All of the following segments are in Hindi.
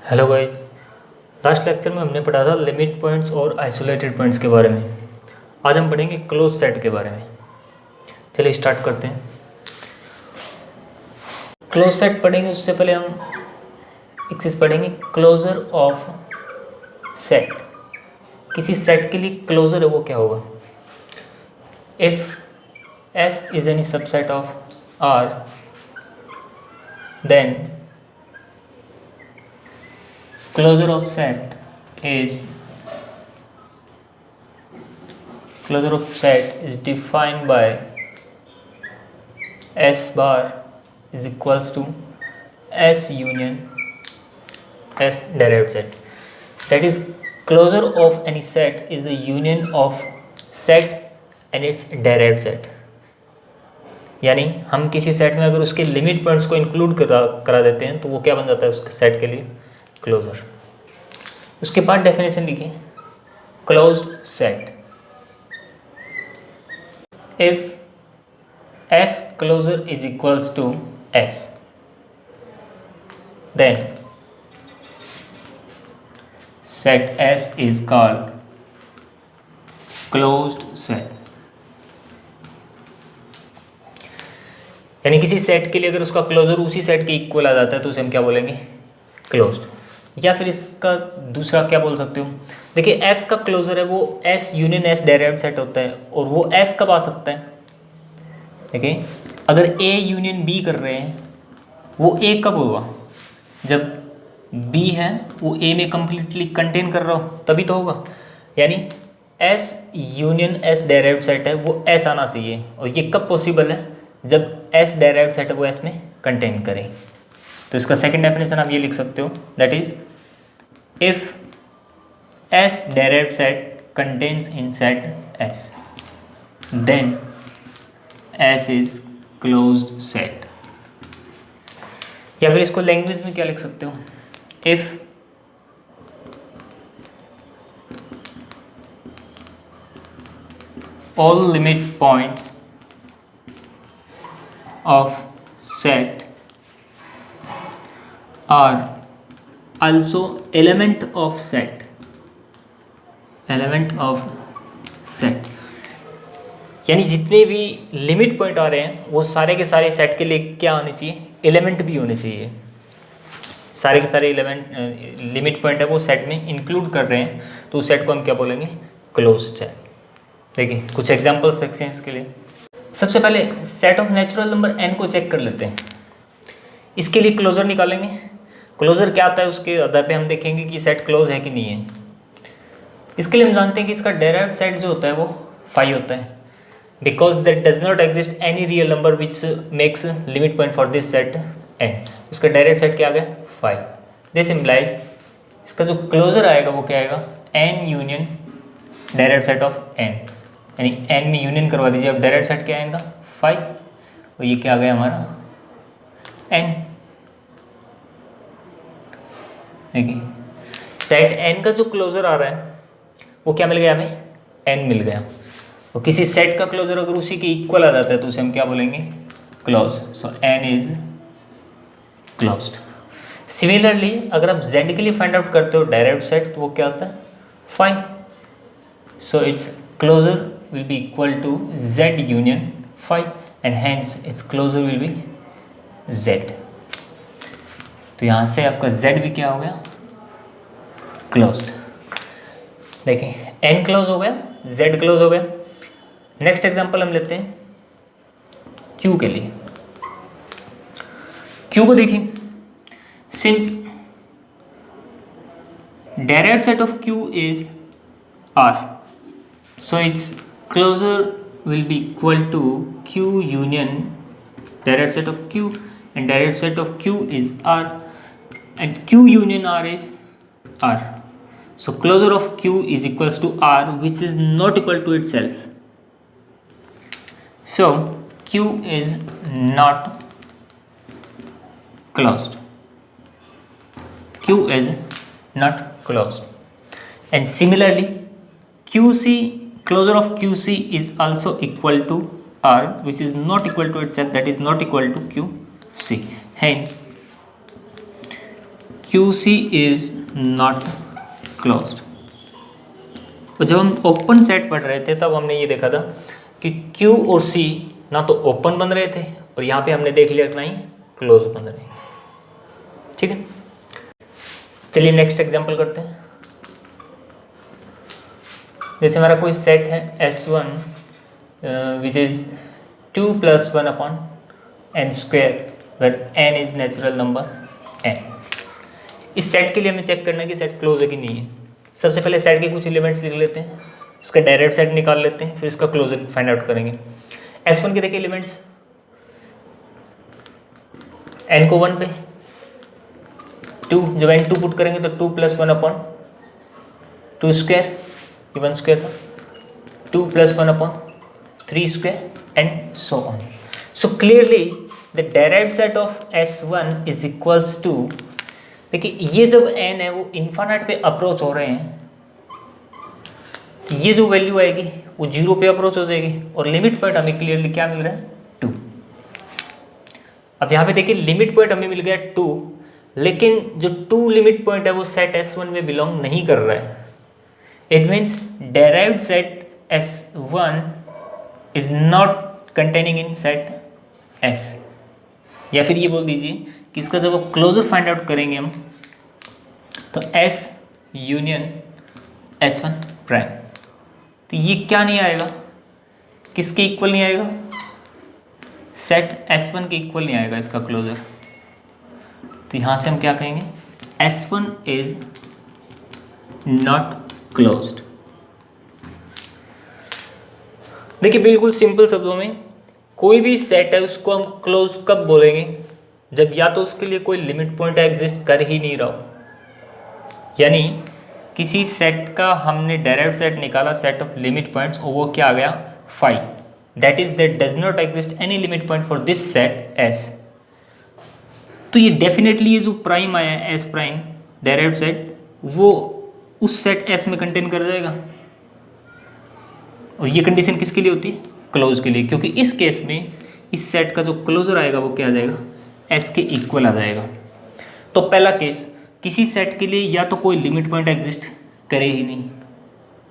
Hello guys. लास्ट लेक्चर में हमने पढ़ा था लिमिट पॉइंट्स और आइसोलेटेड पॉइंट्स के बारे में। आज हम पढ़ेंगे क्लोज सेट के बारे में। चलिए स्टार्ट करते हैं। क्लोज सेट पढ़ेंगे उससे पहले हम एक चीज़ पढ़ेंगे, क्लोजर ऑफ सेट। किसी सेट के लिए क्लोजर है वो क्या होगा? If S is any subset of R, then closure of set is defined by S bar is equals to S union S derived set. That is, closure of any set is the union of set and its derived set. यानी हम किसी सेट में अगर उसके लिमिट पॉइंट्स को इंक्लूड करा देते हैं तो वो क्या बन जाता है उसके सेट के लिए? क्लोजर। उसके बाद डेफिनेशन लिखिए, closed set if S closure is equals to S, then set S is called closed set. यानी किसी सेट के लिए अगर उसका क्लोजर उसी सेट के इक्वल आ जाता है तो उसे हम क्या बोलेंगे? क्लोज्ड। या फिर इसका दूसरा क्या बोल सकते हो, देखिए S का क्लोजर है वो S union S derived set होता है और वो S कब आ सकता है? देखिए अगर A यूनियन B कर रहे हैं वो A कब होगा? जब B है वो A में कंप्लीटली कंटेन कर रहा हो तभी तो होगा। यानी S union S derived set है वो S आना चाहिए, और ये कब पॉसिबल है? जब S डेराइव्ड सेट है वो S में कंटेन करे। तो इसका सेकंड डेफिनेशन आप ये लिख सकते हो, that is if S derived set contains in set S, then S is closed set। या फिर इसको लैंग्वेज में क्या लिख सकते हो, if all limit points of set are also element of set, यानी जितने भी लिमिट पॉइंट आ रहे हैं वो सारे के सारे सेट के लिए क्या होने चाहिए? एलिमेंट भी होने चाहिए। सारे के सारे एलिमेंट लिमिट पॉइंट है वो सेट में इंक्लूड कर रहे हैं तो उस सेट को हम क्या बोलेंगे? Closed set. देखिए कुछ एग्जांपल्स देखते हैं इसके लिए। सबसे पहले set of natural number n को चेक कर लेते हैं। इसके लिए क्लोजर निकालेंगे। क्लोजर क्या आता है उसके आधार पे हम देखेंगे कि सेट क्लोज है कि नहीं है। इसके लिए हम जानते हैं कि इसका डेराइव्ड सेट जो होता है वो 5 होता है, because that does not exist any real number which makes limit point for this set n। उसका डायरेक्ट सेट क्या आ गया? 5। दिस इम्प्लाइज इसका जो क्लोजर आएगा वो क्या आएगा? n union direct set of n, यानी n में यूनियन करवा दीजिए। अब डायरेक्ट सेट क्या आएगा? 5। और ये क्या आ गया हमारा? n। देखिए सेट n का जो क्लोजर आ रहा है वो क्या मिल गया हमें? n मिल गया। और किसी सेट का क्लोजर अगर उसी के इक्वल आ जाता है तो उसे हम क्या बोलेंगे? Close. So n is closed. Similarly अगर आप z के लिए फाइंड आउट करते हो डायरेक्ट सेट तो वो क्या होता है? 5। So it's closure will be equal to z union 5 and hence it's closure will be z। तो यहाँ से आपका z भी क्या हो गया? क्लोज्ड। देखिए n क्लोज हो गया, z क्लोज हो गया। नेक्स्ट एग्जांपल हम लेते हैं q के लिए। q को देखिए, since direct set of q is R, so it's closure will be equal to q union direct set of q, and direct set of q is R and q union R is R. So closure of q is equals to R, which is not equal to itself. So q is not closed. Q is not closed. And similarly QC, closure of QC is also equal to R, which is not equal to itself, that is not equal to QC. Hence QC is not closed. तो जब हम ओपन सेट पढ़ रहे थे तब हमने ये देखा था कि Q और C ना तो ओपन बन रहे थे और यहाँ पे हमने देख लिया कि नहीं क्लोज बन रहे हैं। ठीक है, चलिए नेक्स्ट एग्जांपल करते हैं। जैसे हमारा कोई सेट है S1 which is 2 + 1/n² where n is natural number n। इस सेट के लिए हमें चेक करना है कि सेट क्लोज है कि नहीं है। सबसे पहले सेट के कुछ एलिमेंट्स लिख लेते हैं, उसका डायरेक्ट सेट निकाल लेते हैं, फिर इसका क्लोजर फाइंड आउट करेंगे। S1 के देखिए एलिमेंट्स, n को 1 पे 2, जब n2 पुट करेंगे तो 2 + 1/2², ये 1² था, 2 + 1/3² and so on. So clearly the direct set of S1 is equals to, देखिए ये जब n है वो इन्फानाइट पे अप्रोच हो रहे हैं तो ये जो वैल्यू आएगी वो 0 पे अप्रोच हो जाएगी और लिमिट पॉइंट हमें क्लियरली क्या मिल रहा है 2। अब यहाँ पे देखिए लिमिट पॉइंट हमें मिल गया 2, लेकिन जो 2 लिमिट पॉइंट है वो सेट S1 में बिलोंग नहीं कर रहा है। It means derived set S1 is not containing in set S। या फिर ये बोल दीजिए कि इसका जब वो क्लोजर फाइंड आउट करेंगे हम तो S यूनियन S1 प्राइम, तो ये क्या नहीं आएगा, किसके इक्वल नहीं आएगा, सेट S1 के इक्वल नहीं आएगा इसका क्लोजर। तो यहाँ से हम क्या कहेंगे, S1 इज नॉट क्लोज्ड। देखिए बिल्कुल सिंपल शब्दों में कोई भी सेट है उसको हम क्लोज कब बोलेंगे, जब या तो उसके लिए कोई लिमिट पॉइंट एग्जिस्ट कर ही नहीं रहा हो, यानी किसी सेट का हमने डायरेक्ट सेट निकाला सेट ऑफ लिमिट पॉइंट्स और वो क्या आ गया 5, that is that does not exist any limit point for this set S। तो ये डेफिनेटली ये जो प्राइम आया है S प्राइम डायरेक्ट सेट वो उस सेट S में कंटेन कर जाएगा। और ये कंडीशन किसके लिए होती है, क्लोज के लिए, क्योंकि इस केस में इस सेट का जो क्लोजर आएगा वो क्या आ जाएगा S के इक्वल आ जाएगा। तो पहला केस, किसी सेट के लिए या तो कोई लिमिट पॉइंट एग्जिस्ट करे ही नहीं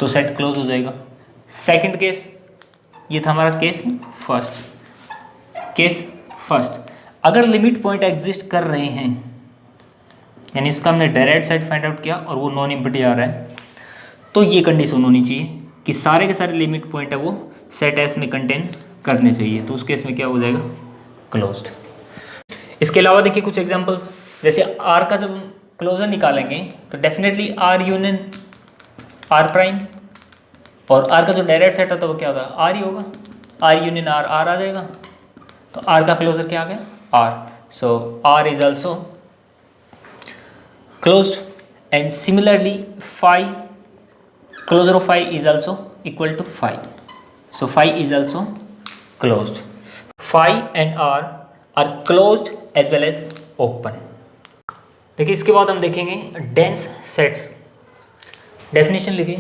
तो सेट क्लोज हो जाएगा। सेकंड केस, ये था हमारा केस फर्स्ट, अगर लिमिट पॉइंट एग्जिस्ट कर रहे हैं यानी इसका हमने डायरेक्ट सेट फाइंड आउट किया और वो नॉन एम्प्टी आ रहा है, तो ये कंडीशन होनी चाहिए कि सारे के सारे लिमिट पॉइंट है वो सेट S में कंटेन करने चाहिए, तो उस केस में क्या हो जाएगा क्लोज्ड। इसके अलावा देखिए कुछ एग्जांपल्स, जैसे R का जब क्लोजर निकालेंगे तो definitely R union R prime, और R का जो डायरेक्ट सेट है तो वो क्या होगा R ही होगा, R यूनियन R आ जाएगा, तो R का क्लोजर क्या आ गया R। So R is also closed, and similarly phi, closure of phi is also equal to phi, so phi is also closed। phi and R are closed as well as open। देखिए इसके बाद हम देखेंगे डेंस सेट्स, डेफिनेशन लिखिए,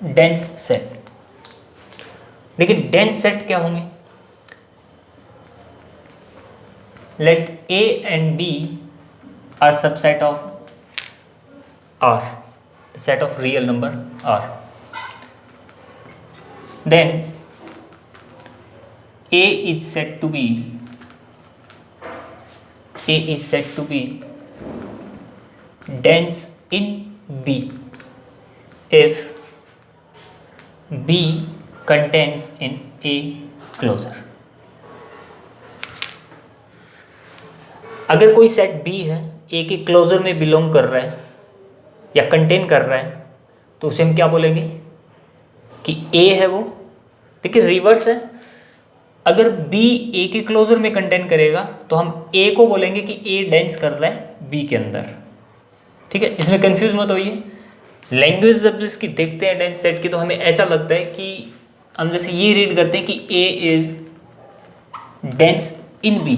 डेंस सेट। देखिए डेंस सेट क्या होंगे, let A and B are subset of R, the set of real number R, then A is said to be dense in B if B contains in A closure। अगर कोई सेट B है A के क्लोजर में बिलोंग कर रहा है या कंटेन कर रहा है तो उसे हम क्या बोलेंगे कि A है वो। देखिए रिवर्स है, अगर B A के क्लोजर में कंटेन करेगा तो हम A को बोलेंगे कि A डेंस कर रहा है B के अंदर। ठीक है, इसमें कंफ्यूज मत होइए। लैंग्वेज जब इसकी देखते हैं डेंस सेट की तो हमें ऐसा लगता है कि हम जैसे ये रीड करते हैं कि A is dense in B,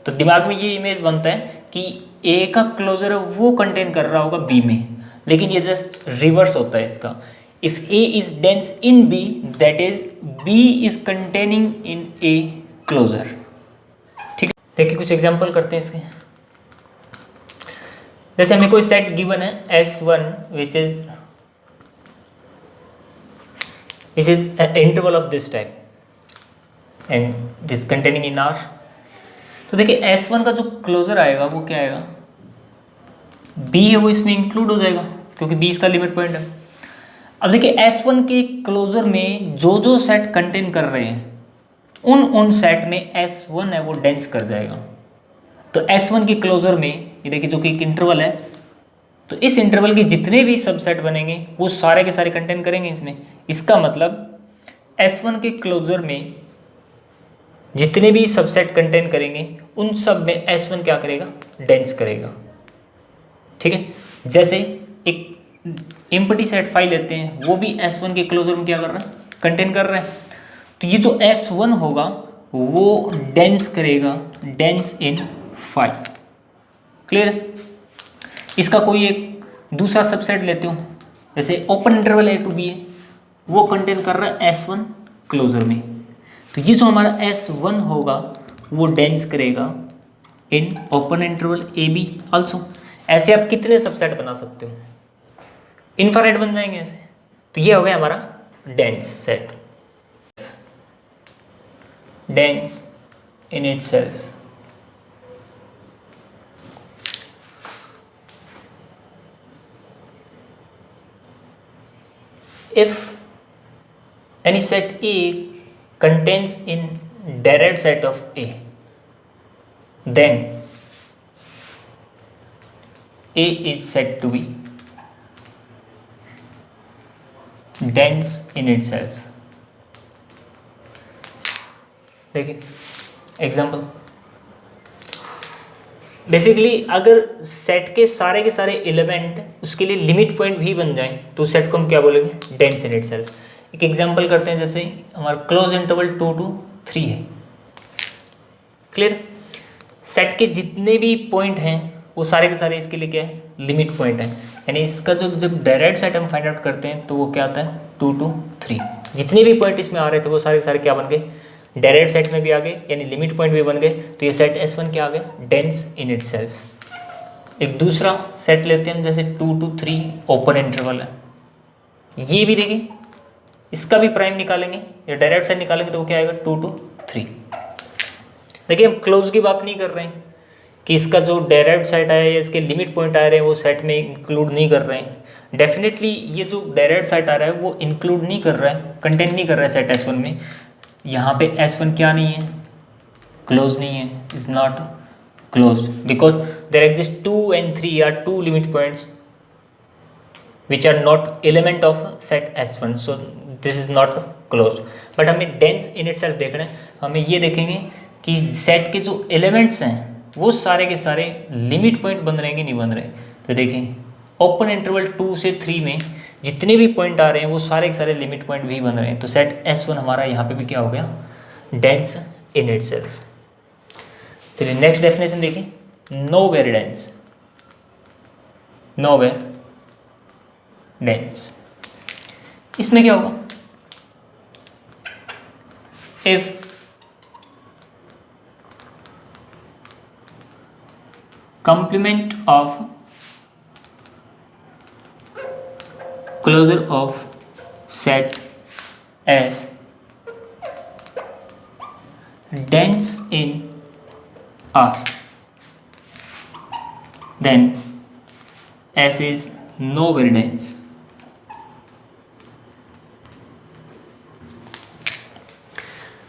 तो दिमाग में ये इमेज बनता है कि A का क्लोजर है वो कंटेन कर रहा होगा B में, लेकिन ये जस्ट रिवर्स होता है इसका। If A is dense in B, that is B is containing in A closure. ठीक है, देखिए कुछ एग्जांपल करते हैं इसके। जैसे हमें कोई सेट गिवन है S1 which is interval of this type and this containing in R। तो देखिए S1 का जो क्लोजर आएगा वो क्या आएगा, B है वो इसमें इंक्लूड हो जाएगा क्योंकि B इसका लिमिट पॉइंट है। अब देखिए S1 के क्लोजर में जो जो सेट कंटेन कर रहे हैं उन सेट में S1 है वो डेंस कर जाएगा। तो S1 के क्लोजर में ये देखिए जो कि एक इंटरवल है, तो इस इंटरवल के जितने भी सबसेट बनेंगे वो सारे के सारे कंटेन करेंगे इसमें। इसका मतलब S1 के क्लोजर में जितने भी सबसेट कंटेन करेंगे उन सब में S1 क्या करेगा, डेंस करेगा। ठीक है, जैसे एक एम्प्टी सेट फाइल लेते हैं, वो भी S1 के क्लोजर में क्या कर रहा है, कंटेन कर रहा है। तो ये जो S1 होगा वो डेंस करेगा, डेंस इन फाइल। क्लियर है। इसका कोई एक दूसरा सबसेट लेते हो, जैसे open interval A to B है, वो कंटेन कर रहा है S1 क्लोजर में। तो ये जो हमारा S1 होगा वो डेंस करेगा in open interval AB also. ऐसे आप कितने सबसेट बना सकते हो, इनफाइनाइट बन जाएंगे ऐसे। तो ये हो गया हमारा dense set, dense in itself. If any set A contains in direct set of A, then A is said to be dense in itself। देखिए एग्जाम्पल, बेसिकली अगर सेट के सारे एलिमेंट उसके लिए लिमिट पॉइंट भी बन जाएं तो सेट को हम क्या बोलेंगे, डेंस इन इटसेल्फ। एक एग्जांपल करते हैं, जैसे हमारा क्लोज इंटरवल 2 to 3 है। क्लियर, सेट के जितने भी पॉइंट हैं वो सारे के सारे इसके लिए क्या है, लिमिट पॉइंट है। यानी इसका जो जब डायरेक्ट सेट हम फाइंड आउट करते हैं तो वो क्या आता है, 2 to 3। जितने भी पॉइंट इसमें आ रहे थे वो सारे के सारे क्या बन गए, डायरेक्ट सेट में भी आ गए, यानी लिमिट पॉइंट भी बन गए। तो ये सेट S1 क्या आ गया, डेंस इन इटसेल्फ। एक दूसरा सेट लेते हैं हम, जैसे 2 to 3 ओपन इंटरवल है। ये भी देखिए, इसका भी प्राइम निकालेंगे या डायरेक्ट सेट निकालेंगे तो वो क्या आएगा, 2 to 3। देखिए हम क्लोज की बात नहीं कर रहे हैं कि इसका जो डायरेक्ट सेट आया या इसके लिमिट पॉइंट आ रहे हैं वो सेट में इंक्लूड नहीं कर रहे हैं। डेफिनेटली ये जो डायरेक्ट सेट आ रहा है वो इंक्लूड नहीं कर रहा है, कंटेन नहीं कर रहा है सेट S1 में। यहाँ पे S1 क्या नहीं है, क्लोज नहीं है, is not close because there exist 2 and 3 are 2 limit points which are not element of set S1, so this is not close. But हमें डेंस इन इटसेल्फ देखना है, हमें ये देखेंगे कि सेट के जो एलिमेंट्स हैं वो सारे के सारे लिमिट पॉइंट बन रहे हैं कि नहीं बन रहे। तो देखें ओपन इंटरवल 2 से 3 में जितने भी पॉइंट आ रहे हैं वो सारे के सारे लिमिट पॉइंट भी बन रहे हैं। तो सेट S1 हमारा यहाँ पे भी क्या हो गया, डेंस इन इटसेल्फ। चलिए नेक्स्ट डेफिनेशन देखिए, नोवेयर डेंस। नोवेयर डेंस, इसमें क्या होगा, if complement of closure of set S dense in R, then S is nowhere dense।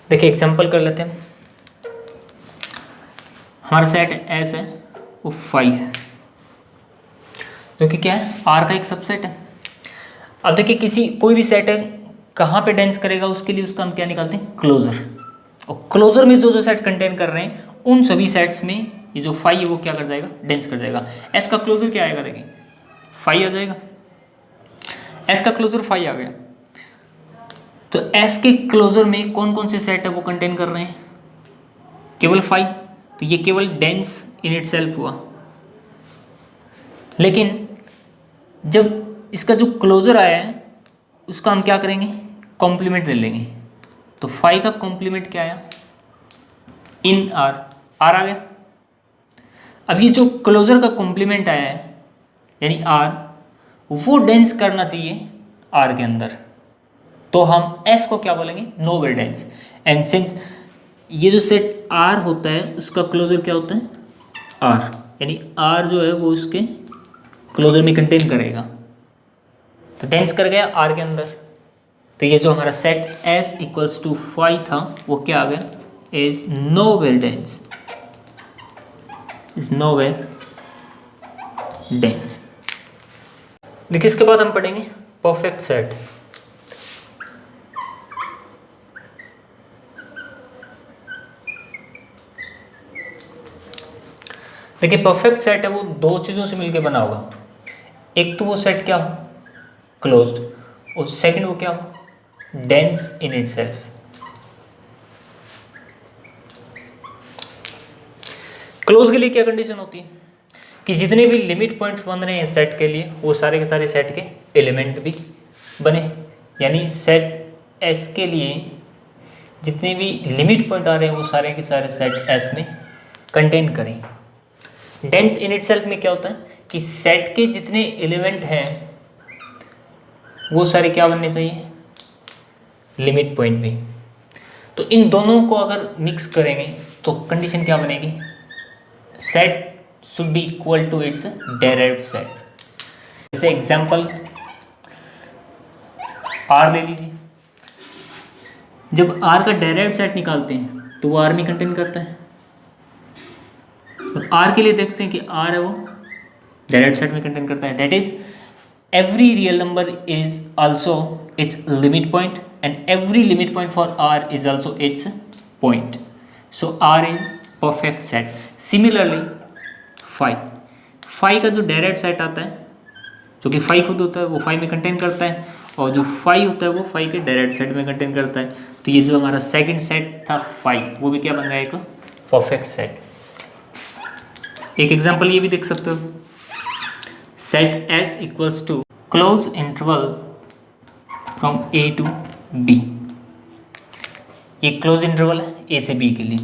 देखिए एग्जांपल कर लेते हैं, हमारा सेट S है वो 5 है जो कि क्या है, R का एक सबसेट है। अब देखिए कोई भी सेट है कहाँ पे डेंस करेगा, उसके लिए उसका हम क्या निकालते हैं, क्लोजर। और क्लोजर में जो जो सेट कंटेन कर रहे हैं उन सभी सेट्स में ये जो 5 है वो क्या कर जाएगा, डेंस कर जाएगा। S का क्लोजर क्या आएगा, देखिए 5 आ जाएगा, S का क्लोजर 5 आ गया। तो S के क्लोजर में कौन कौन से सेट है वो कंटेन कर रहे हैं, केवल 5। तो ये केवल डेंस इन इटसेल्फ हुआ। लेकिन जब इसका जो क्लोजर आया है उसका हम क्या करेंगे, कॉम्प्लीमेंट ले लेंगे। तो 5 का कॉम्प्लीमेंट क्या आया, इन R आर आ गया। अब ये जो क्लोजर का कॉम्प्लीमेंट आया है यानी आर, वो डेंस करना चाहिए आर के अंदर, तो हम एस को क्या बोलेंगे, नोवेल डेंस। एंड सिंस ये जो सेट आर होता है उसका क्लोजर क्या होता है आर, यानी आर जो है वो उसके क्लोजर में कंटेन करेगा, तो डेंस कर गया आर के अंदर। तो ये जो हमारा सेट एस इक्वल्स टू 5 था वो क्या आ गया, is novel dense, is novel dense. देखिए इसके बाद हम पढ़ेंगे परफेक्ट सेट। देखिए परफेक्ट सेट है वो दो चीज़ों से मिलकर बना होगा, एक तो वो सेट क्या हो क्लोज्ड, और सेकंड वो क्या हो डेंस इन इटसेल्फ। क्लोज के लिए क्या कंडीशन होती है कि जितने भी लिमिट पॉइंट्स बन रहे हैं सेट के लिए वो सारे के सारे सेट के एलिमेंट भी बने, यानी सेट एस के लिए जितने भी लिमिट पॉइंट आ रहे हैं वो सारे के सारे सेट एस में कंटेन करें। डेंस इन इटसेल्फ में क्या होता है कि सेट के जितने एलिमेंट हैं वो सारे क्या बनने चाहिए, लिमिट पॉइंट भी। तो इन दोनों को अगर मिक्स करेंगे तो कंडीशन क्या बनेगी, set should be equal to its direct set. जैसे एग्जांपल आर ले लीजिए, जब आर का डायरेक्ट सेट निकालते हैं तो वो आर में कंटेन करता है, तो आर के लिए देखते हैं कि आर है वो डायरेक्ट सेट में कंटेन करता है, that is every real number is also its limit point and every limit point for R is also its point. So R is perfect set. Similarly phi का जो डायरेक्ट सेट आता है जो कि phi खुद होता है वो phi में कंटेन करता है, और जो phi होता है वो phi के डायरेक्ट सेट में कंटेन करता है। तो ये जो हमारा सेकंड सेट था phi वो भी क्या बन गया, एक परफेक्ट सेट। एक एग्जांपल ये भी देख सकते हो, set S equals to close interval from A to B। ये क्लोज इंटरवल है A से B के लिए,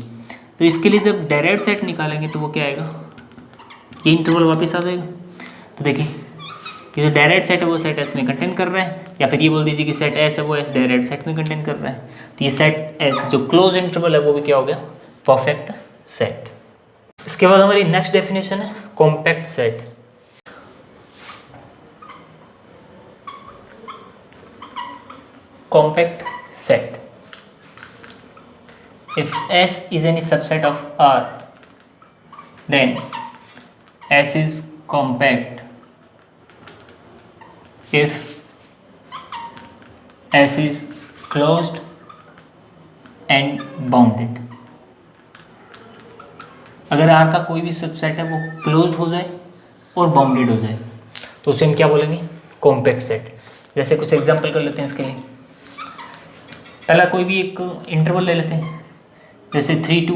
तो इसके लिए जब डायरेक्ट सेट निकालेंगे तो वो क्या आएगा, ये इंटरवल वापस आ जाएगा। तो देखिए ये जो डायरेक्ट सेट है वो सेट S में कंटेन कर रहा है, या फिर ये बोल दीजिए कि सेट S है वो S डायरेक्ट सेट में कंटेन कर रहा है। तो ये सेट S जो क्लोज इंटरवल है वो भी क्या हो गया, परफेक्ट सेट। इसके बाद हमारी नेक्स्ट डेफिनेशन है compact set. Compact set, if S is any subset of R then S is compact if S is closed and bounded। अगर R का कोई भी सबसेट है वो क्लोज्ड हो जाए और बाउंडेड हो जाए तो उसे हम क्या बोलेंगे, कॉम्पैक्ट सेट। जैसे कुछ एग्जांपल कर लेते हैं इसके लिए। पहला कोई भी एक इंटरवल ले लेते हैं, जैसे 3 to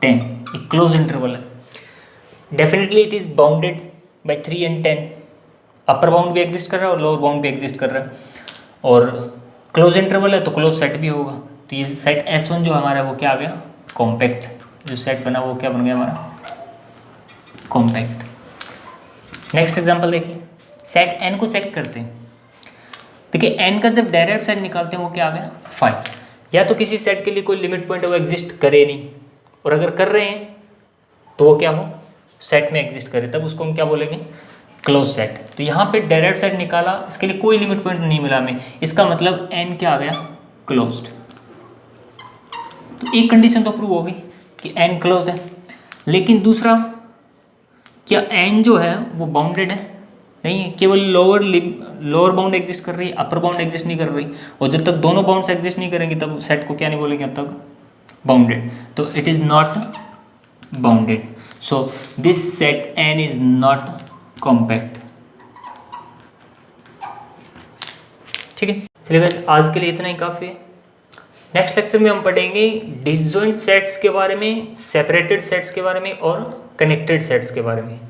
10 एक क्लोज इंटरवल है, definitely it is bounded by 3 and 10। Upper bound भी एग्जिस्ट कर रहा है और लोअर बाउंड भी एग्जिस्ट कर रहा है, और क्लोज इंटरवल है तो क्लोज सेट भी होगा। तो ये सेट S1 जो हमारा वो क्या आ गया, कॉम्पैक्ट। जो सेट बना वो क्या बन गया हमारा, कॉम्पैक्ट। नेक्स्ट एग्जांपल देखिए, सेट N को चेक करते हैं। देखिए N का जब डायरेक्ट सेट निकालते हैं वो क्या आ गया, 5। या तो किसी सेट के लिए कोई लिमिट पॉइंट है वो एग्जिस्ट करे नहीं, और अगर कर रहे हैं तो वो क्या हो, सेट में एग्जिस्ट करे, तब उसको हम क्या बोलेंगे, क्लोज सेट। तो यहाँ पे डायरेक्ट सेट निकाला, इसके लिए कोई लिमिट पॉइंट नहीं मिला हमें, इसका मतलब N क्या आ गया, क्लोज्ड। तो एक कंडीशन तो प्रूव होगी कि N क्लोज है, लेकिन दूसरा क्या N जो है वो बाउंडेड है, नहीं है, केवल लोअर बाउंड एग्जिस्ट कर रही है, अपर बाउंड एग्जिस्ट नहीं कर रही। और जब तक दोनों बाउंड्स एग्जिस्ट नहीं करेंगे तब सेट को क्या नहीं बोलेंगे, अब तक बाउंडेड। तो it is not bounded, so this set N is not compact. ठीक है, चलिए गाइस आज के लिए इतना ही काफ़ी है। नेक्स्ट लेक्चर में हम पढ़ेंगे डिसजॉइंट सेट्स के बारे में, सेपरेटेड सेट्स के बारे में और कनेक्टेड सेट्स के बारे में।